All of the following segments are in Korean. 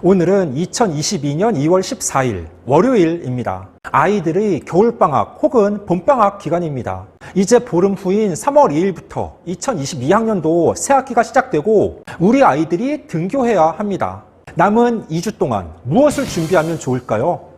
오늘은 2022년 2월 14일 월요일입니다. 아이들의 겨울방학 혹은 봄방학 기간입니다. 이제 보름 후인 3월 2일부터 2022학년도 새학기가 시작되고 우리 아이들이 등교해야 합니다. 남은 2주 동안 무엇을 준비하면 좋을까요?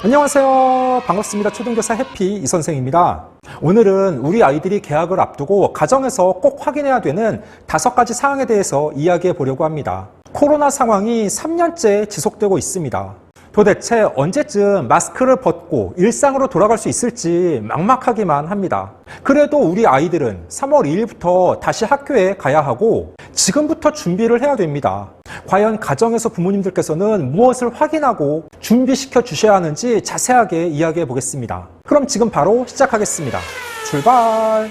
안녕하세요. 반갑습니다. 초등교사 해피 이선생입니다. 오늘은 우리 아이들이 개학을 앞두고 가정에서 꼭 확인해야 되는 5가지 사항에 대해서 이야기해 보려고 합니다. 코로나 상황이 3년째 지속되고 있습니다. 도대체 언제쯤 마스크를 벗고 일상으로 돌아갈 수 있을지 막막하기만 합니다. 그래도 우리 아이들은 3월 2일부터 다시 학교에 가야 하고 지금부터 준비를 해야 됩니다. 과연 가정에서 부모님들께서는 무엇을 확인하고 준비시켜 주셔야 하는지 자세하게 이야기해 보겠습니다. 그럼 지금 바로 시작하겠습니다. 출발!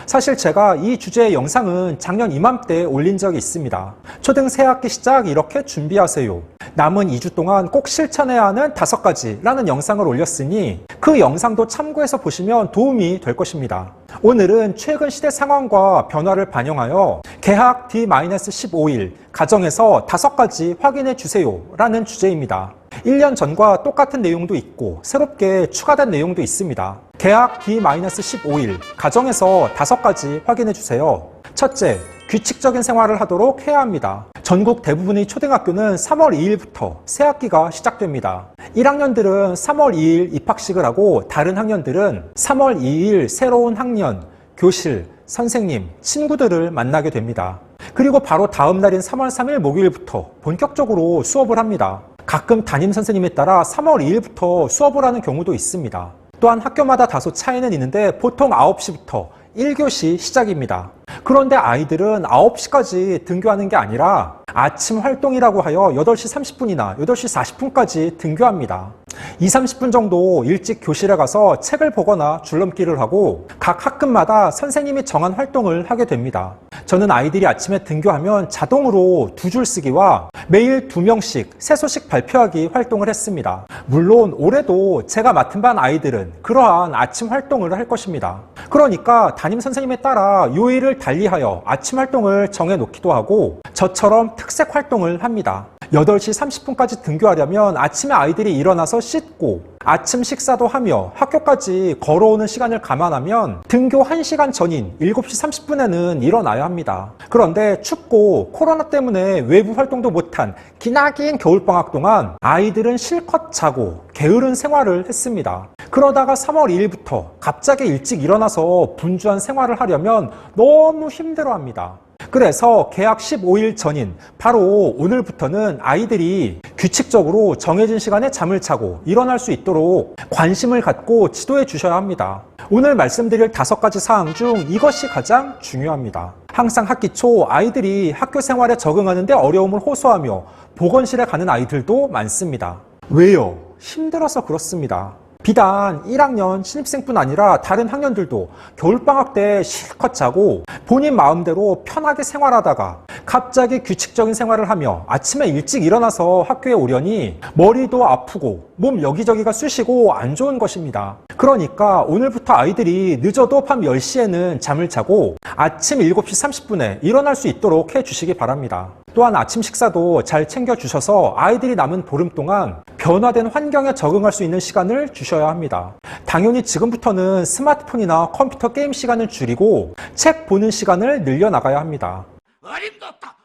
사실 제가 이 주제의 영상은 작년 이맘때 올린 적이 있습니다. 초등 새학기 시작 이렇게 준비하세요. 남은 2주 동안 꼭 실천해야 하는 5가지라는 영상을 올렸으니 그 영상도 참고해서 보시면 도움이 될 것입니다. 오늘은 최근 시대 상황과 변화를 반영하여 개학 D-15일 가정에서 5가지 확인해 주세요 라는 주제입니다. 1년 전과 똑같은 내용도 있고 새롭게 추가된 내용도 있습니다. 개학 D-15일 가정에서 5가지 확인해 주세요. 첫째, 규칙적인 생활을 하도록 해야 합니다. 전국 대부분의 초등학교는 3월 2일부터 새학기가 시작됩니다. 1학년들은 3월 2일 입학식을 하고 다른 학년들은 3월 2일 새로운 학년, 교실, 선생님, 친구들을 만나게 됩니다. 그리고 바로 다음 날인 3월 3일 목요일부터 본격적으로 수업을 합니다. 가끔 담임 선생님에 따라 3월 2일부터 수업을 하는 경우도 있습니다. 또한 학교마다 다소 차이는 있는데 보통 9시부터 1교시 시작입니다. 그런데 아이들은 9시까지 등교하는 게 아니라 아침 활동이라고 하여 8시 30분이나 8시 40분까지 등교합니다. 20-30분 정도 일찍 교실에 가서 책을 보거나 줄넘기를 하고 각 학급마다 선생님이 정한 활동을 하게 됩니다. 저는 아이들이 아침에 등교하면 자동으로 2줄 쓰기와 매일 2명씩 세소식 발표하기 활동을 했습니다. 물론 올해도 제가 맡은 반 아이들은 그러한 아침 활동을 할 것입니다. 그러니까 담임 선생님에 따라 요일을 달리하여 아침 활동을 정해놓기도 하고 저처럼 특색 활동을 합니다. 8시 30분까지 등교하려면 아침에 아이들이 일어나서 씻고 아침 식사도 하며 학교까지 걸어오는 시간을 감안하면 등교 1시간 전인 7시 30분에는 일어나야 합니다. 그런데 춥고 코로나 때문에 외부 활동도 못한 기나긴 겨울방학 동안 아이들은 실컷 자고 게으른 생활을 했습니다. 그러다가 3월 2일부터 갑자기 일찍 일어나서 분주한 생활을 하려면 너무 힘들어합니다. 그래서 개학 15일 전인 바로 오늘부터는 아이들이 규칙적으로 정해진 시간에 잠을 자고 일어날 수 있도록 관심을 갖고 지도해 주셔야 합니다. 오늘 말씀드릴 5가지 사항 중 이것이 가장 중요합니다. 항상 학기 초 아이들이 학교 생활에 적응하는 데 어려움을 호소하며 보건실에 가는 아이들도 많습니다. 왜요? 힘들어서 그렇습니다. 비단 1학년 신입생뿐 아니라 다른 학년들도 겨울방학 때 실컷 자고 본인 마음대로 편하게 생활하다가 갑자기 규칙적인 생활을 하며 아침에 일찍 일어나서 학교에 오려니 머리도 아프고 몸 여기저기가 쑤시고 안 좋은 것입니다. 그러니까 오늘부터 아이들이 늦어도 밤 10시에는 잠을 자고 아침 7시 30분에 일어날 수 있도록 해주시기 바랍니다. 또한 아침 식사도 잘 챙겨주셔서 아이들이 남은 보름 동안 변화된 환경에 적응할 수 있는 시간을 주셔야 합니다. 당연히 지금부터는 스마트폰이나 컴퓨터 게임 시간을 줄이고 책 보는 시간을 늘려나가야 합니다. 어림도 없다.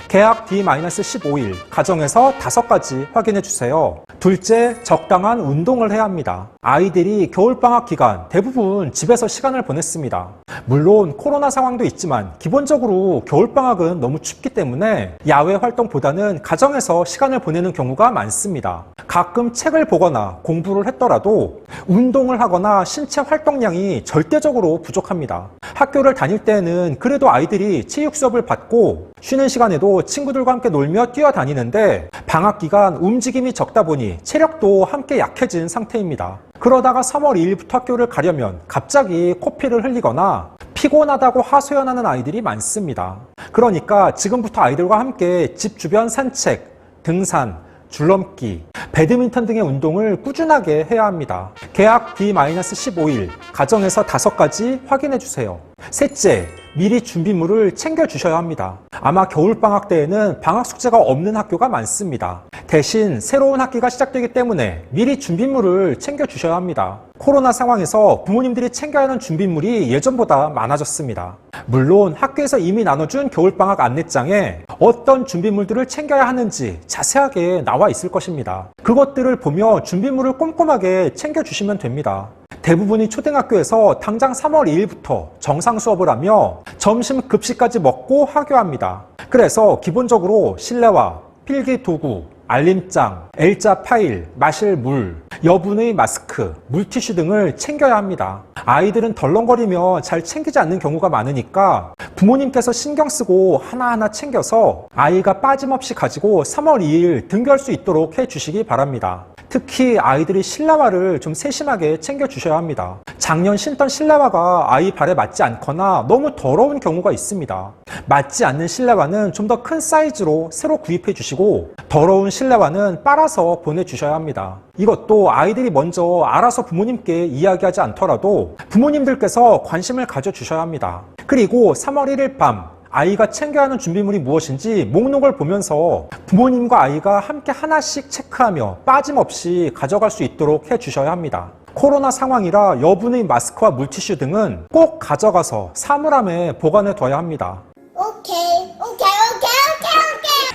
개학 D-15일 가정에서 5가지 확인해 주세요. 둘째, 적당한 운동을 해야 합니다. 아이들이 겨울방학 기간 대부분 집에서 시간을 보냈습니다. 물론 코로나 상황도 있지만 기본적으로 겨울방학은 너무 춥기 때문에 야외 활동보다는 가정에서 시간을 보내는 경우가 많습니다. 가끔 책을 보거나 공부를 했더라도 운동을 하거나 신체 활동량이 절대적으로 부족합니다. 학교를 다닐 때는 그래도 아이들이 체육 수업을 받고 쉬는 시간에도 친구들과 함께 놀며 뛰어다니는데 방학 기간 움직임이 적다 보니 체력도 함께 약해진 상태입니다. 그러다가 3월 2일부터 학교를 가려면 갑자기 코피를 흘리거나 피곤하다고 하소연하는 아이들이 많습니다. 그러니까 지금부터 아이들과 함께 집 주변 산책, 등산, 줄넘기, 배드민턴 등의 운동을 꾸준하게 해야 합니다. 개학 D-15일, 가정에서 5가지 확인해 주세요. 셋째, 미리 준비물을 챙겨주셔야 합니다. 아마 겨울방학 때에는 방학 숙제가 없는 학교가 많습니다. 대신 새로운 학기가 시작되기 때문에 미리 준비물을 챙겨주셔야 합니다. 코로나 상황에서 부모님들이 챙겨야 하는 준비물이 예전보다 많아졌습니다. 물론 학교에서 이미 나눠준 겨울방학 안내장에 어떤 준비물들을 챙겨야 하는지 자세하게 나와 있을 것입니다. 그것들을 보며 준비물을 꼼꼼하게 챙겨주시면 됩니다. 대부분이 초등학교에서 당장 3월 2일부터 정상 수업을 하며 점심 급식까지 먹고 하교합니다. 그래서 기본적으로 실내화, 필기 도구, 알림장, L자 파일, 마실 물, 여분의 마스크, 물티슈 등을 챙겨야 합니다. 아이들은 덜렁거리며 잘 챙기지 않는 경우가 많으니까 부모님께서 신경 쓰고 하나하나 챙겨서 아이가 빠짐없이 가지고 3월 2일 등교할 수 있도록 해주시기 바랍니다. 특히 아이들이 실내화를 좀 세심하게 챙겨주셔야 합니다. 작년 신던 실내화가 아이 발에 맞지 않거나 너무 더러운 경우가 있습니다. 맞지 않는 실내화는 좀 더 큰 사이즈로 새로 구입해 주시고 더러운 실내화는 빨아서 보내주셔야 합니다. 이것도 아이들이 먼저 알아서 부모님께 이야기하지 않더라도 부모님들께서 관심을 가져주셔야 합니다. 그리고 3월 1일 밤 아이가 챙겨야 하는 준비물이 무엇인지 목록을 보면서 부모님과 아이가 함께 하나씩 체크하며 빠짐없이 가져갈 수 있도록 해주셔야 합니다. 코로나 상황이라 여분의 마스크와 물티슈 등은 꼭 가져가서 사물함에 보관해 둬야 합니다. 오케이.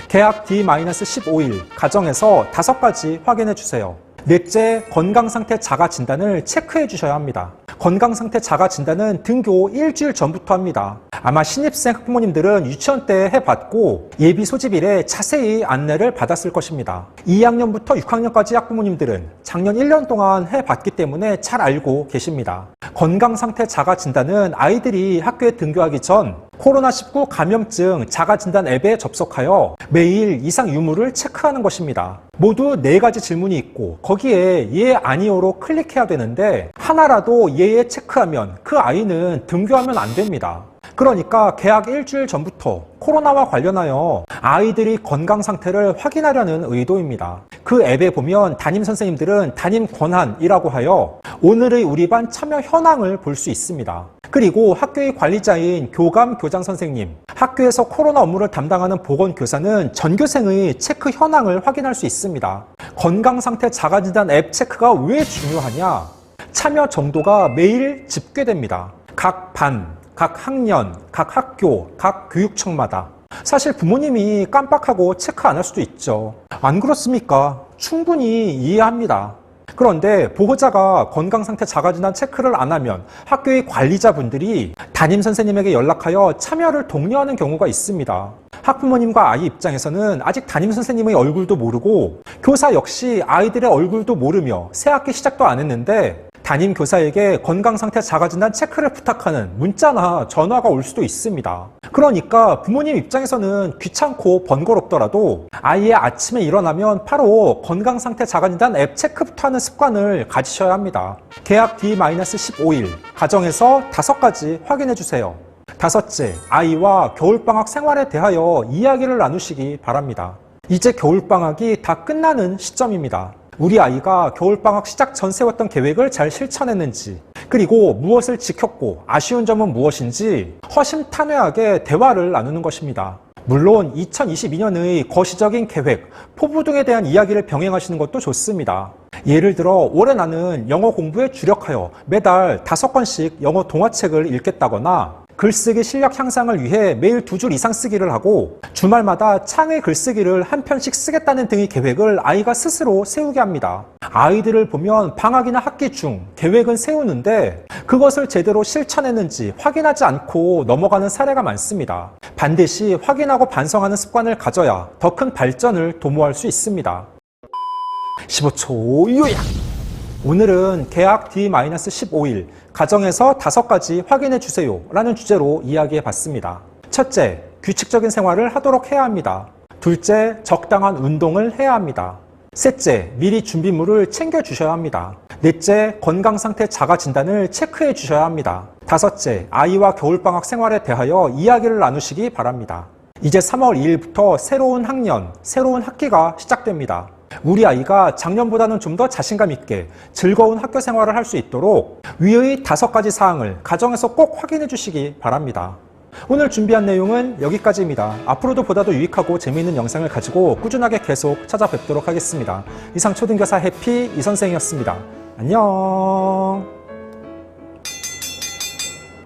개학 D-15일, 가정에서 5가지 확인해 주세요. 넷째, 건강상태 자가 진단을 체크해 주셔야 합니다. 건강상태 자가 진단은 등교 일주일 전부터 합니다. 아마 신입생 학부모님들은 유치원 때 해봤고 예비 소집일에 자세히 안내를 받았을 것입니다. 2학년부터 6학년까지 학부모님들은 작년 1년 동안 해봤기 때문에 잘 알고 계십니다. 건강상태 자가 진단은 아이들이 학교에 등교하기 전 코로나19 감염증 자가진단 앱에 접속하여 매일 이상 유무를 체크하는 것입니다. 모두 4가지 질문이 있고 거기에 예, 아니오로 클릭해야 되는데 하나라도 예에 체크하면 그 아이는 등교하면 안 됩니다. 그러니까 개학 일주일 전부터 코로나와 관련하여 아이들이 건강 상태를 확인하려는 의도입니다. 그 앱에 보면 담임 선생님들은 담임 권한이라고 하여 오늘의 우리 반 참여 현황을 볼 수 있습니다. 그리고 학교의 관리자인 교감, 교장 선생님, 학교에서 코로나 업무를 담당하는 보건교사는 전교생의 체크 현황을 확인할 수 있습니다. 건강상태 자가진단 앱 체크가 왜 중요하냐? 참여 정도가 매일 집계됩니다. 각 반, 각 학년, 각 학교, 각 교육청마다. 사실 부모님이 깜빡하고 체크 안 할 수도 있죠. 안 그렇습니까? 충분히 이해합니다. 그런데 보호자가 건강상태 자가진단 체크를 안 하면 학교의 관리자분들이 담임선생님에게 연락하여 참여를 독려하는 경우가 있습니다. 학부모님과 아이 입장에서는 아직 담임선생님의 얼굴도 모르고 교사 역시 아이들의 얼굴도 모르며 새학기 시작도 안 했는데 담임 교사에게 건강상태 자가진단 체크를 부탁하는 문자나 전화가 올 수도 있습니다. 그러니까 부모님 입장에서는 귀찮고 번거롭더라도 아이의 아침에 일어나면 바로 건강상태 자가진단 앱 체크부터 하는 습관을 가지셔야 합니다. 개학 D-15일, 가정에서 5가지 확인해 주세요. 5째, 아이와 겨울방학 생활에 대하여 이야기를 나누시기 바랍니다. 이제 겨울방학이 다 끝나는 시점입니다. 우리 아이가 겨울방학 시작 전 세웠던 계획을 잘 실천했는지, 그리고 무엇을 지켰고 아쉬운 점은 무엇인지 허심탄회하게 대화를 나누는 것입니다. 물론 2022년의 거시적인 계획, 포부 등에 대한 이야기를 병행하시는 것도 좋습니다. 예를 들어 올해 나는 영어 공부에 주력하여 매달 5권씩 영어 동화책을 읽겠다거나 글쓰기 실력 향상을 위해 매일 2줄 이상 쓰기를 하고 주말마다 창의 글쓰기를 한 편씩 쓰겠다는 등의 계획을 아이가 스스로 세우게 합니다. 아이들을 보면 방학이나 학기 중 계획은 세우는데 그것을 제대로 실천했는지 확인하지 않고 넘어가는 사례가 많습니다. 반드시 확인하고 반성하는 습관을 가져야 더 큰 발전을 도모할 수 있습니다. 15초 요약! 오늘은 개학 D-15일, 가정에서 5가지 확인해 주세요 라는 주제로 이야기해 봤습니다. 첫째, 규칙적인 생활을 하도록 해야 합니다. 둘째, 적당한 운동을 해야 합니다. 셋째, 미리 준비물을 챙겨 주셔야 합니다. 넷째, 건강상태 자가진단을 체크해 주셔야 합니다. 다섯째, 아이와 겨울방학 생활에 대하여 이야기를 나누시기 바랍니다. 이제 3월 2일부터 새로운 학년, 새로운 학기가 시작됩니다. 우리 아이가 작년보다는 좀 더 자신감 있게 즐거운 학교 생활을 할 수 있도록 위의 5가지 사항을 가정에서 꼭 확인해 주시기 바랍니다. 오늘 준비한 내용은 여기까지입니다. 앞으로도 보다 더 유익하고 재미있는 영상을 가지고 꾸준하게 계속 찾아뵙도록 하겠습니다. 이상 초등교사 해피 이선생이었습니다. 안녕.